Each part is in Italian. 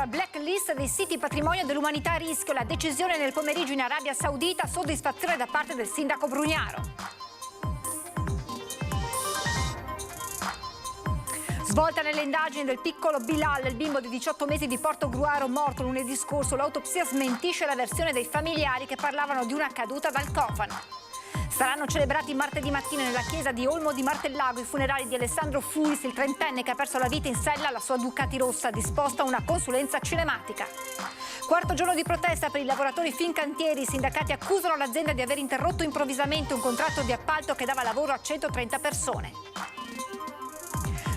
sulla blacklist dei siti patrimonio dell'umanità a rischio. La decisione nel pomeriggio in Arabia Saudita, soddisfazione da parte del sindaco Brugnaro. Svolta nelle indagini del piccolo Bilal, il bimbo di 18 mesi di Portogruaro morto lunedì scorso. L'autopsia smentisce la versione dei familiari che parlavano di una caduta dal cofano. Saranno celebrati martedì mattina nella chiesa di Olmo di Martellago i funerali di Alessandro Furis, il trentenne che ha perso la vita in sella alla sua Ducati rossa, disposta una consulenza cinematica. Quarto giorno di protesta per i lavoratori Fincantieri. I sindacati accusano l'azienda di aver interrotto improvvisamente un contratto di appalto che dava lavoro a 130 persone.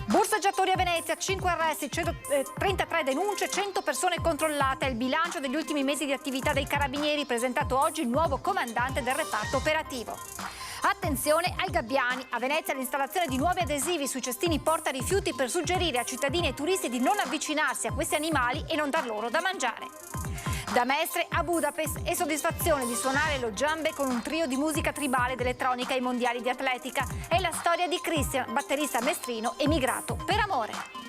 Borseggiatori a Venezia, 5 arresti, 133 denunce, 100 persone controllate. È il bilancio degli ultimi mesi di attività dei carabinieri, presentato oggi il nuovo comandante del reparto operativo. Attenzione ai gabbiani. A Venezia l'installazione di nuovi adesivi sui cestini porta rifiuti per suggerire a cittadini e turisti di non avvicinarsi a questi animali e non dar loro da mangiare. Da Mestre a Budapest è soddisfazione di suonare lo djembe con un trio di musica tribale ed elettronica ai mondiali di atletica. È la storia di Christian, batterista mestrino emigrato per amore.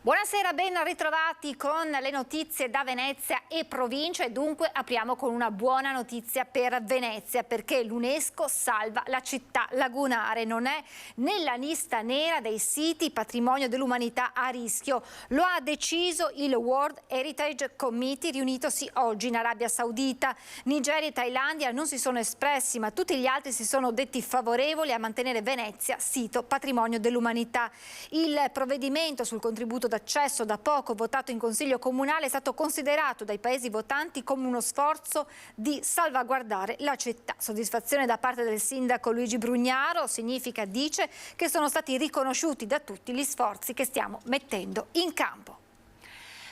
Buonasera, ben ritrovati con le notizie da Venezia e provincia, e dunque apriamo con una buona notizia per Venezia, perché l'UNESCO salva la città lagunare, non è nella lista nera dei siti patrimonio dell'umanità a rischio. Lo ha deciso il World Heritage Committee riunitosi oggi in Arabia Saudita. Nigeria e Thailandia non si sono espressi, ma tutti gli altri si sono detti favorevoli a mantenere Venezia sito patrimonio dell'umanità. Il provvedimento sul contributo d'accesso da poco votato in Consiglio Comunale è stato considerato dai paesi votanti come uno sforzo di salvaguardare la città. Soddisfazione da parte del sindaco Luigi Brugnaro significa, dice, che sono stati riconosciuti da tutti gli sforzi che stiamo mettendo in campo.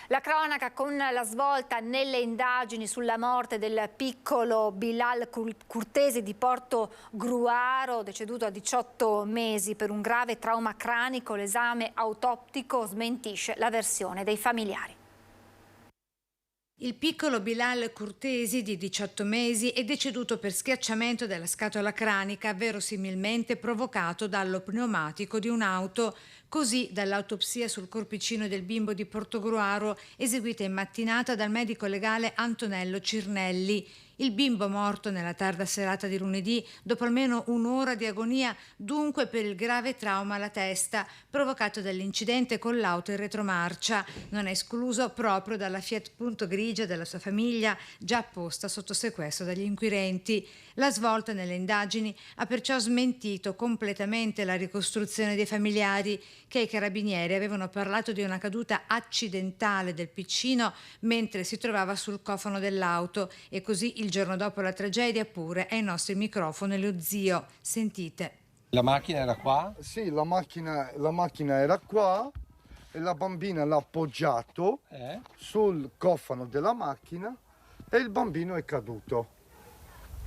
La cronaca con la svolta nelle indagini sulla morte del piccolo Bilal Curtesi di Portogruaro, deceduto a 18 mesi per un grave trauma cranico. L'esame autoptico smentisce la versione dei familiari. Il piccolo Bilal Curtesi, di 18 mesi, è deceduto per schiacciamento della scatola cranica, verosimilmente provocato dallo pneumatico di un'auto. Così dall'autopsia sul corpicino del bimbo di Portogruaro, eseguita in mattinata dal medico legale Antonello Cirnelli. Il bimbo morto nella tarda serata di lunedì, dopo almeno un'ora di agonia, dunque per il grave trauma alla testa provocato dall'incidente con l'auto in retromarcia, non è escluso proprio dalla Fiat Punto grigia della sua famiglia, già posta sotto sequestro dagli inquirenti. La svolta nelle indagini ha perciò smentito completamente la ricostruzione dei familiari, che ai carabinieri avevano parlato di una caduta accidentale del piccino mentre si trovava sul cofano dell'auto, e così il giorno dopo la tragedia pure ai nostri microfoni lo zio. Sentite. La macchina era qua? Sì, la macchina era qua e la bambina l'ha appoggiato sul cofano della macchina e il bambino è caduto.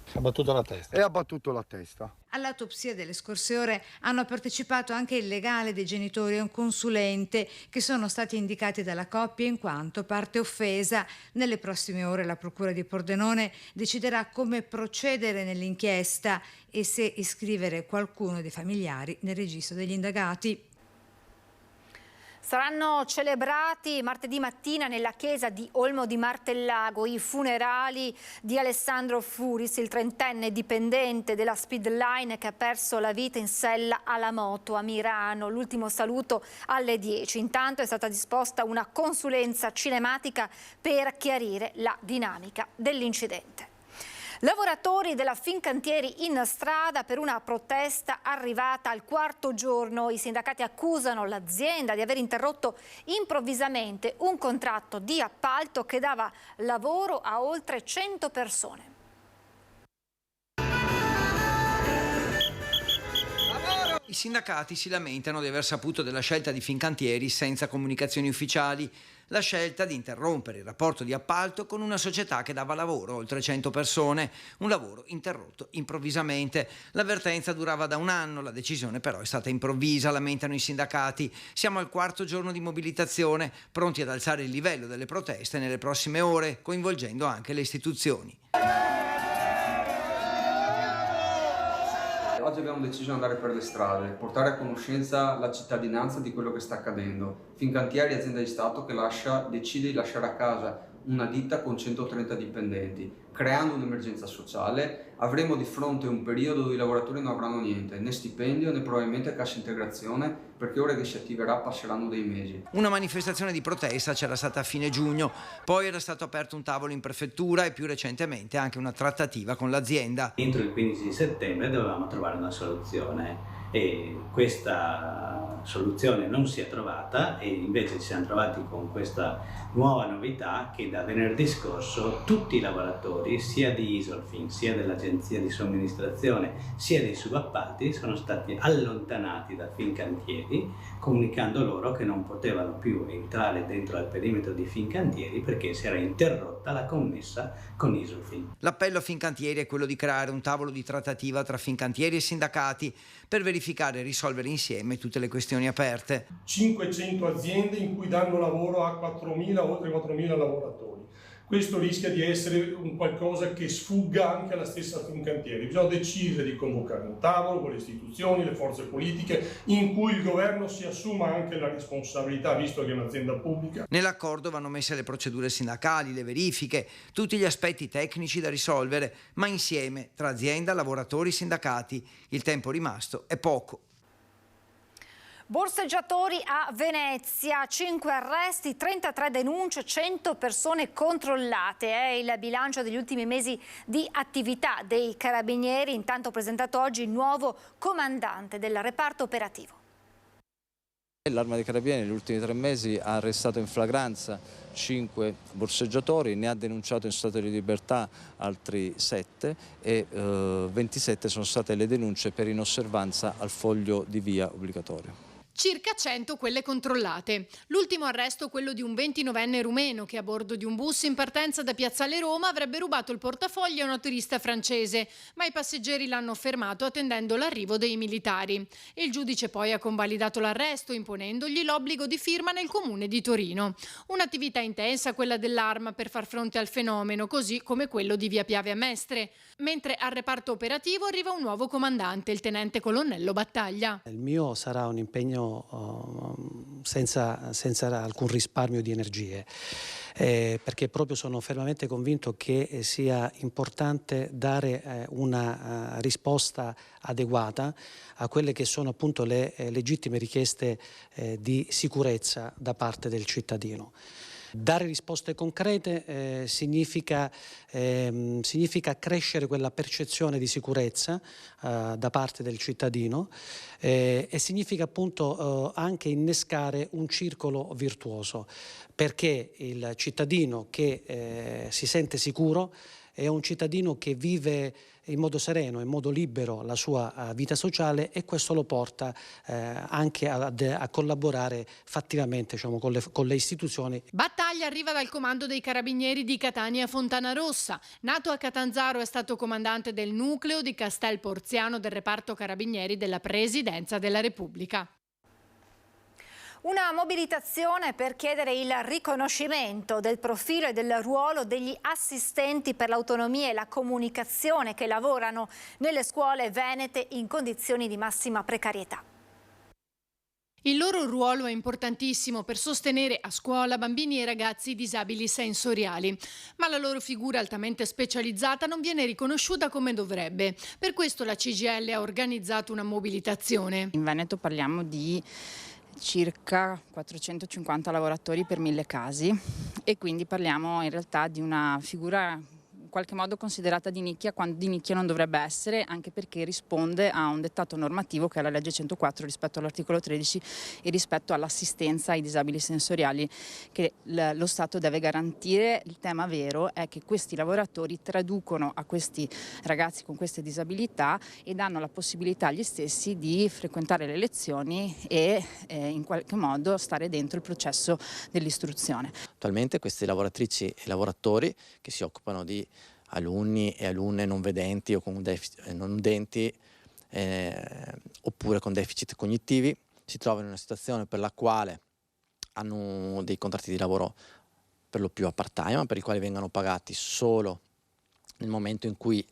Si è abbattuto la testa. E ha battuto la testa. All'autopsia delle scorse ore hanno partecipato anche il legale dei genitori e un consulente, che sono stati indicati dalla coppia in quanto parte offesa. Nelle prossime ore la procura di Pordenone deciderà come procedere nell'inchiesta e se iscrivere qualcuno dei familiari nel registro degli indagati. Saranno celebrati martedì mattina nella chiesa di Olmo di Martellago i funerali di Alessandro Furis, il trentenne dipendente della Speedline che ha perso la vita in sella alla moto a Mirano. L'ultimo saluto alle 10. Intanto è stata disposta una consulenza cinematica per chiarire la dinamica dell'incidente. Lavoratori della Fincantieri in strada per una protesta arrivata al quarto giorno. I sindacati accusano l'azienda di aver interrotto improvvisamente un contratto di appalto che dava lavoro a oltre 100 persone. I sindacati si lamentano di aver saputo della scelta di Fincantieri senza comunicazioni ufficiali. La scelta di interrompere il rapporto di appalto con una società che dava lavoro a oltre 100 persone, un lavoro interrotto improvvisamente. L'avvertenza durava da un anno, la decisione però è stata improvvisa, lamentano i sindacati. Siamo al quarto giorno di mobilitazione, pronti ad alzare il livello delle proteste nelle prossime ore, coinvolgendo anche le istituzioni. Oggi abbiamo deciso di andare per le strade, portare a conoscenza la cittadinanza di quello che sta accadendo. Fincantieri, azienda di Stato che decide di lasciare a casa una ditta con 130 dipendenti. Creando un'emergenza sociale, avremo di fronte un periodo dove i lavoratori non avranno niente, né stipendio né probabilmente cassa integrazione, perché ora che si attiverà passeranno dei mesi. Una manifestazione di protesta c'era stata a fine giugno, poi era stato aperto un tavolo in prefettura e più recentemente anche una trattativa con l'azienda. Entro il 15 settembre dovevamo trovare una soluzione e questa soluzione non si è trovata e invece ci siamo trovati con questa nuova novità che da venerdì scorso tutti i lavoratori sia di Isolfin sia dell'agenzia di somministrazione sia dei subappalti sono stati allontanati da Fincantieri comunicando loro che non potevano più entrare dentro al perimetro di Fincantieri perché si era interrotta la commessa con Isolfin. L'appello a Fincantieri è quello di creare un tavolo di trattativa tra Fincantieri e sindacati per verificare e risolvere insieme tutte le questioni aperte. 500 aziende in cui danno lavoro a 4.000, oltre 4.000 lavoratori. Questo rischia di essere un qualcosa che sfugga anche alla stessa Fincantieri. Bisogna decidere di convocare un tavolo con le istituzioni, le forze politiche, in cui il governo si assuma anche la responsabilità, visto che è un'azienda pubblica. Nell'accordo vanno messe le procedure sindacali, le verifiche, tutti gli aspetti tecnici da risolvere, ma insieme tra azienda, lavoratori, sindacati. Il tempo rimasto è poco. Borseggiatori a Venezia, 5 arresti, 33 denunce, 100 persone controllate. È il bilancio degli ultimi mesi di attività dei Carabinieri, intanto presentato oggi il nuovo comandante del reparto operativo. L'Arma dei Carabinieri negli ultimi 3 mesi ha arrestato in flagranza 5 borseggiatori, ne ha denunciato in stato di libertà altri 7 e 27 sono state le denunce per inosservanza al foglio di via obbligatorio. Circa 100 quelle controllate. L'ultimo arresto quello di un 29enne rumeno che a bordo di un bus in partenza da Piazzale Roma avrebbe rubato il portafogli a una turista francese, ma i passeggeri l'hanno fermato attendendo l'arrivo dei militari. Il giudice poi ha convalidato l'arresto imponendogli l'obbligo di firma nel comune di Torino. Un'attività intensa quella dell'Arma per far fronte al fenomeno, così come quello di via Piave a Mestre. Mentre al reparto operativo arriva un nuovo comandante, il tenente colonnello Battaglia. Il mio sarà un impegno senza alcun risparmio di energie, perché proprio sono fermamente convinto che sia importante dare una risposta adeguata a quelle che sono appunto le legittime richieste di sicurezza da parte del cittadino. Dare risposte concrete significa crescere quella percezione di sicurezza da parte del cittadino e significa appunto anche innescare un circolo virtuoso, perché il cittadino che si sente sicuro è un cittadino che vive in modo sereno, in modo libero la sua vita sociale e questo lo porta anche a collaborare fattivamente, diciamo, con le istituzioni. Battaglia arriva dal comando dei Carabinieri di Catania Fontanarossa. Nato a Catanzaro, è stato comandante del nucleo di Castel Porziano del reparto Carabinieri della Presidenza della Repubblica. Una mobilitazione per chiedere il riconoscimento del profilo e del ruolo degli assistenti per l'autonomia e la comunicazione che lavorano nelle scuole venete in condizioni di massima precarietà. Il loro ruolo è importantissimo per sostenere a scuola bambini e ragazzi disabili sensoriali, ma la loro figura altamente specializzata non viene riconosciuta come dovrebbe. Per questo la CGIL ha organizzato una mobilitazione. In Veneto parliamo di circa 450 lavoratori per 1000 casi e quindi parliamo in realtà di una figura in qualche modo considerata di nicchia, quando di nicchia non dovrebbe essere, anche perché risponde a un dettato normativo che è la legge 104 rispetto all'articolo 13 e rispetto all'assistenza ai disabili sensoriali che lo Stato deve garantire. Il tema vero è che questi lavoratori traducono a questi ragazzi con queste disabilità e danno la possibilità agli stessi di frequentare le lezioni e in qualche modo stare dentro il processo dell'istruzione. Attualmente queste lavoratrici e lavoratori che si occupano di alunni e alunne non vedenti o con deficit non udenti oppure con deficit cognitivi si trovano in una situazione per la quale hanno dei contratti di lavoro per lo più a part-time, per i quali vengono pagati solo nel momento in cui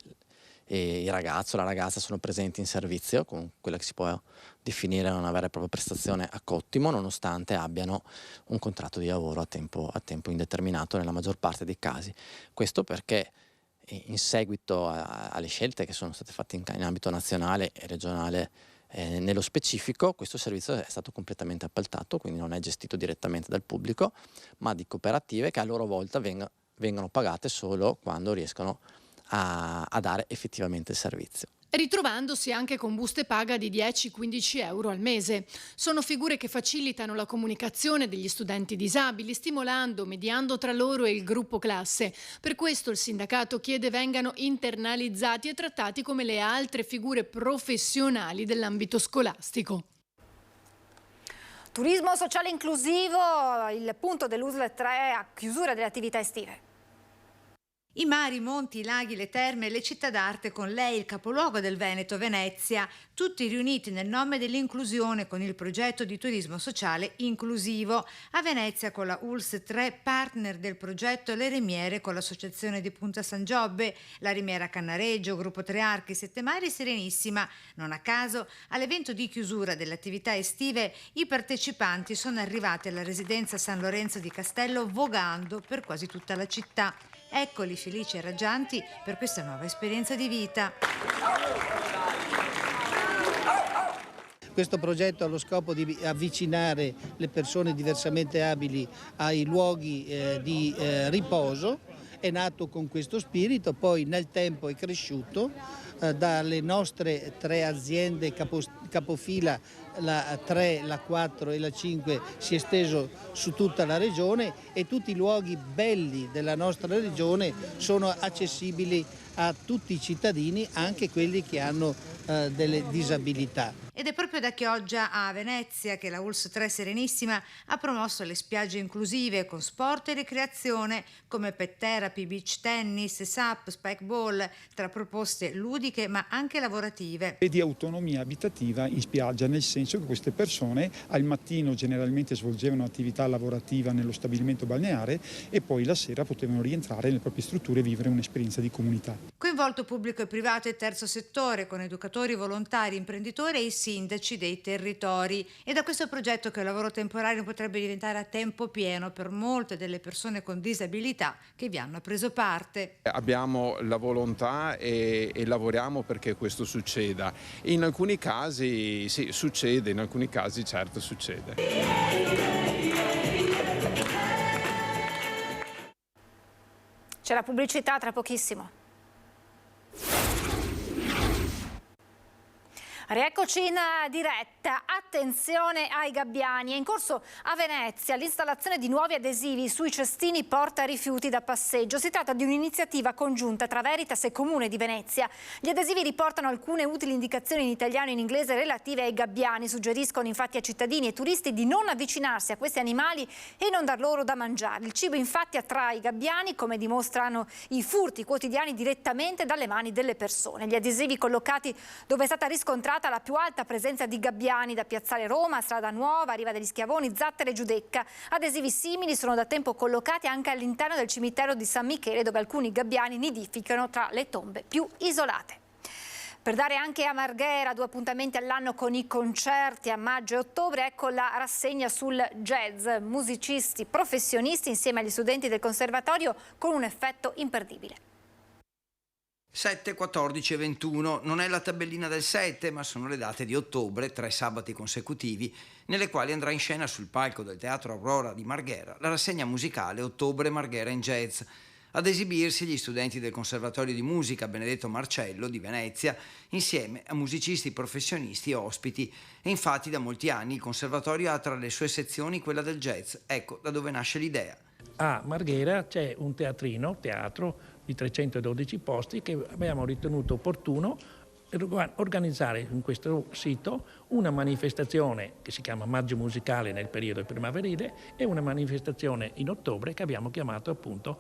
il ragazzo o la ragazza sono presenti in servizio con quella che si può definire una vera e propria prestazione a cottimo, nonostante abbiano un contratto di lavoro a tempo indeterminato nella maggior parte dei casi. Questo perché in seguito alle scelte che sono state fatte in ambito nazionale e regionale nello specifico, questo servizio è stato completamente appaltato, quindi non è gestito direttamente dal pubblico, ma di cooperative che a loro volta vengono pagate solo quando riescono a dare effettivamente il servizio. Ritrovandosi anche con buste paga di 10-15 euro al mese. Sono figure che facilitano la comunicazione degli studenti disabili, stimolando, mediando tra loro e il gruppo classe. Per questo il sindacato chiede vengano internalizzati e trattati come le altre figure professionali dell'ambito scolastico. Turismo sociale inclusivo, il punto dell'USL 3 a chiusura delle attività estive. I mari, i monti, i laghi, le terme e le città d'arte, con lei il capoluogo del Veneto, Venezia, tutti riuniti nel nome dell'inclusione con il progetto di turismo sociale inclusivo. A Venezia con la ULSS 3, partner del progetto Le Rimiere con l'associazione di Punta San Giobbe, la Rimiera Cannareggio, Gruppo Tre Archi, Sette Mari e Serenissima. Non a caso, all'evento di chiusura delle attività estive, i partecipanti sono arrivati alla residenza San Lorenzo di Castello vogando per quasi tutta la città. Eccoli felici e raggianti per questa nuova esperienza di vita. Questo progetto ha lo scopo di avvicinare le persone diversamente abili ai luoghi di riposo. È nato con questo spirito, poi nel tempo è cresciuto. Dalle nostre 3 aziende capofila, la 3, la 4 e la 5, si è esteso su tutta la regione e tutti i luoghi belli della nostra regione sono accessibili a tutti i cittadini, anche quelli che hanno delle disabilità. Ed è proprio da Chioggia a Venezia che la ULSS 3 Serenissima ha promosso le spiagge inclusive con sport e ricreazione come pet therapy, beach tennis, SUP, spike ball, tra proposte ludiche ma anche lavorative. E di autonomia abitativa in spiaggia, nel senso che queste persone al mattino generalmente svolgevano attività lavorativa nello stabilimento balneare e poi la sera potevano rientrare nelle proprie strutture e vivere un'esperienza di comunità. Coinvolto pubblico e privato e terzo settore con educatori, volontari, imprenditori e i sindaci dei territori. E da questo progetto che il lavoro temporaneo potrebbe diventare a tempo pieno per molte delle persone con disabilità che vi hanno preso parte. Abbiamo la volontà e lavoriamo perché questo succeda. In alcuni casi sì, succede, in alcuni casi certo succede. C'è la pubblicità tra pochissimo. Rieccoci in diretta, attenzione ai gabbiani, è in corso a Venezia l'installazione di nuovi adesivi sui cestini porta rifiuti da passeggio. Si tratta di un'iniziativa congiunta tra Veritas e Comune di Venezia. Gli adesivi riportano alcune utili indicazioni in italiano e in inglese relative ai gabbiani, suggeriscono infatti a cittadini e turisti di non avvicinarsi a questi animali e non dar loro da mangiare. Il cibo infatti attrae i gabbiani, come dimostrano i furti quotidiani direttamente dalle mani delle persone. Gli adesivi collocati dove è stata riscontrata la più alta presenza di gabbiani da Piazzale Roma, Strada Nuova, Riva degli Schiavoni, Zattera e Giudecca. Adesivi simili sono da tempo collocati anche all'interno del cimitero di San Michele, dove alcuni gabbiani nidificano tra le tombe più isolate. Per dare anche a Marghera 2 appuntamenti all'anno con i concerti a maggio e ottobre, ecco la rassegna sul jazz. Musicisti professionisti insieme agli studenti del conservatorio con un effetto imperdibile. 7, 14 e 21 non è la tabellina del 7, ma sono le date di ottobre, 3 sabati consecutivi, nelle quali andrà in scena sul palco del Teatro Aurora di Marghera la rassegna musicale Ottobre Marghera in Jazz. Ad esibirsi gli studenti del Conservatorio di Musica Benedetto Marcello di Venezia, insieme a musicisti professionisti e ospiti. E infatti da molti anni il Conservatorio ha tra le sue sezioni quella del jazz. Ecco da dove nasce l'idea. A Marghera c'è un teatro di 312 posti che abbiamo ritenuto opportuno organizzare in questo sito una manifestazione che si chiama Maggio Musicale nel periodo primaverile e una manifestazione in ottobre che abbiamo chiamato appunto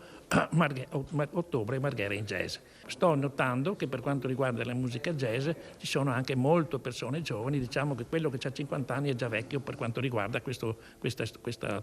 Ottobre Marghera in Jazz. Sto notando che per quanto riguarda la musica jazz ci sono anche molte persone giovani, diciamo che quello che ha 50 anni è già vecchio per quanto riguarda questo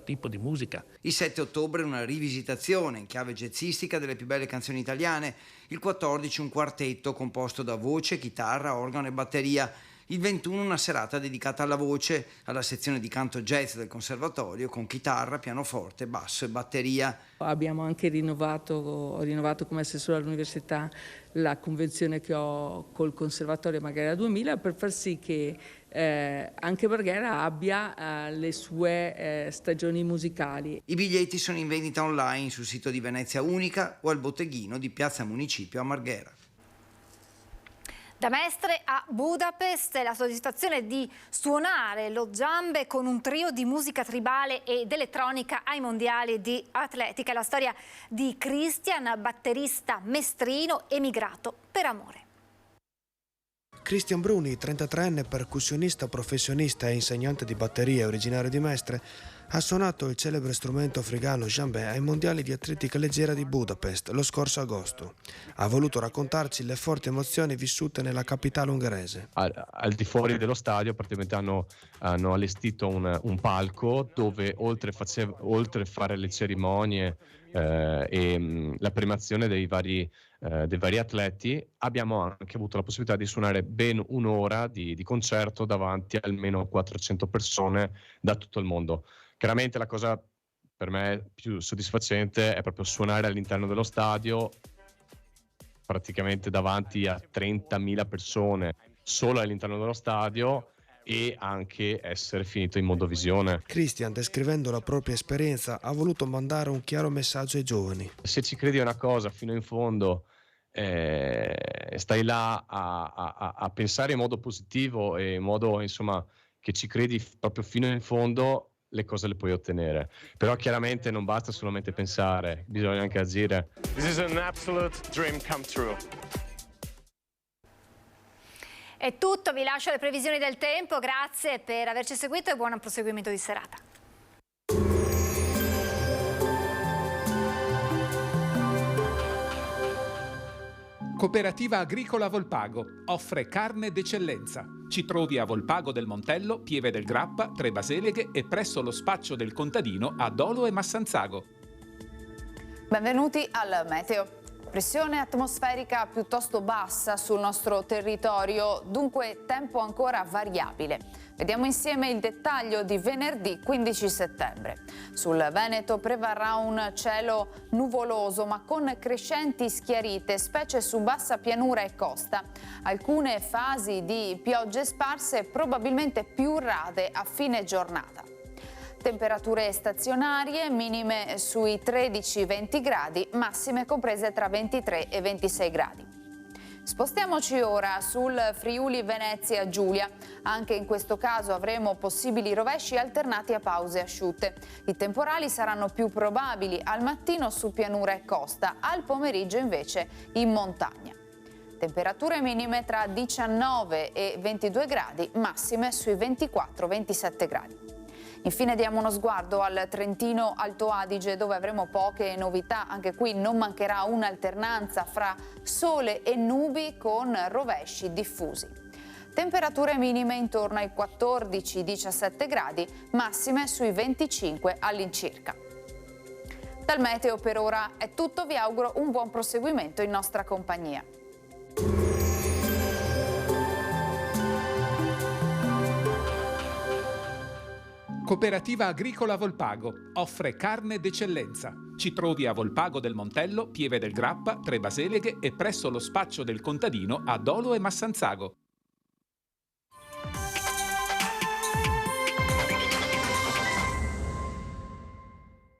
tipo di musica. Il 7 ottobre una rivisitazione in chiave jazzistica delle più belle canzoni italiane, il 14 un quartetto composto da voce, chitarra, organo e batteria. Il 21 una serata dedicata alla voce, alla sezione di canto jazz del conservatorio con chitarra, pianoforte, basso e batteria. Abbiamo anche ho rinnovato come assessore all'università la convenzione che ho col Conservatorio Marghera 2000 per far sì che anche Marghera abbia le sue stagioni musicali. I biglietti sono in vendita online sul sito di Venezia Unica o al botteghino di Piazza Municipio a Marghera. Da Mestre a Budapest, la soddisfazione di suonare lo djembe con un trio di musica tribale ed elettronica ai mondiali di atletica. La storia di Christian, batterista mestrino emigrato per amore. Christian Bruni, 33enne percussionista professionista e insegnante di batteria originario di Mestre, ha suonato il celebre strumento africano djembe ai mondiali di atletica leggera di Budapest lo scorso agosto. Ha voluto raccontarci le forti emozioni vissute nella capitale ungherese. Al di fuori dello stadio praticamente hanno allestito un palco dove oltre a fare le cerimonie e la premiazione dei vari atleti, abbiamo anche avuto la possibilità di suonare ben un'ora di concerto davanti almeno 400 persone da tutto il mondo. Chiaramente la cosa per me più soddisfacente è proprio suonare all'interno dello stadio, praticamente davanti a 30.000 persone solo all'interno dello stadio, e anche essere finito in mondovisione. Christian, descrivendo la propria esperienza, ha voluto mandare un chiaro messaggio ai giovani. Se ci credi a una cosa fino in fondo, stai là a pensare in modo positivo e in modo, insomma, che ci credi proprio fino in fondo, le cose le puoi ottenere. Però chiaramente non basta solamente pensare, bisogna anche agire. This is an absolute dream come true. È tutto, vi lascio le previsioni del tempo, grazie per averci seguito e buon proseguimento di serata. Cooperativa Agricola Volpago offre carne d'eccellenza. Ci trovi a Volpago del Montello, Pieve del Grappa, Tre Baseleghe e presso lo spaccio del contadino a Dolo e Massanzago. Benvenuti al meteo. Pressione atmosferica piuttosto bassa sul nostro territorio, dunque tempo ancora variabile. Vediamo insieme il dettaglio di venerdì 15 settembre. Sul Veneto prevarrà un cielo nuvoloso ma con crescenti schiarite, specie su bassa pianura e costa. Alcune fasi di piogge sparse probabilmente più rade a fine giornata. Temperature stazionarie, minime sui 13-20 gradi, massime comprese tra 23 e 26 gradi. Spostiamoci ora sul Friuli Venezia Giulia. Anche in questo caso avremo possibili rovesci alternati a pause asciutte. I temporali saranno più probabili al mattino su pianura e costa, al pomeriggio invece in montagna. Temperature minime tra 19 e 22 gradi, massime sui 24-27 gradi. Infine diamo uno sguardo al Trentino Alto Adige, dove avremo poche novità. Anche qui non mancherà un'alternanza fra sole e nubi con rovesci diffusi. Temperature minime intorno ai 14-17 gradi, massime sui 25 all'incirca. Dal meteo per ora è tutto, vi auguro un buon proseguimento in nostra compagnia. Cooperativa Agricola Volpago offre carne d'eccellenza. Ci trovi a Volpago del Montello, Pieve del Grappa, Tre Baseleghe e presso lo spaccio del contadino a Dolo e Massanzago.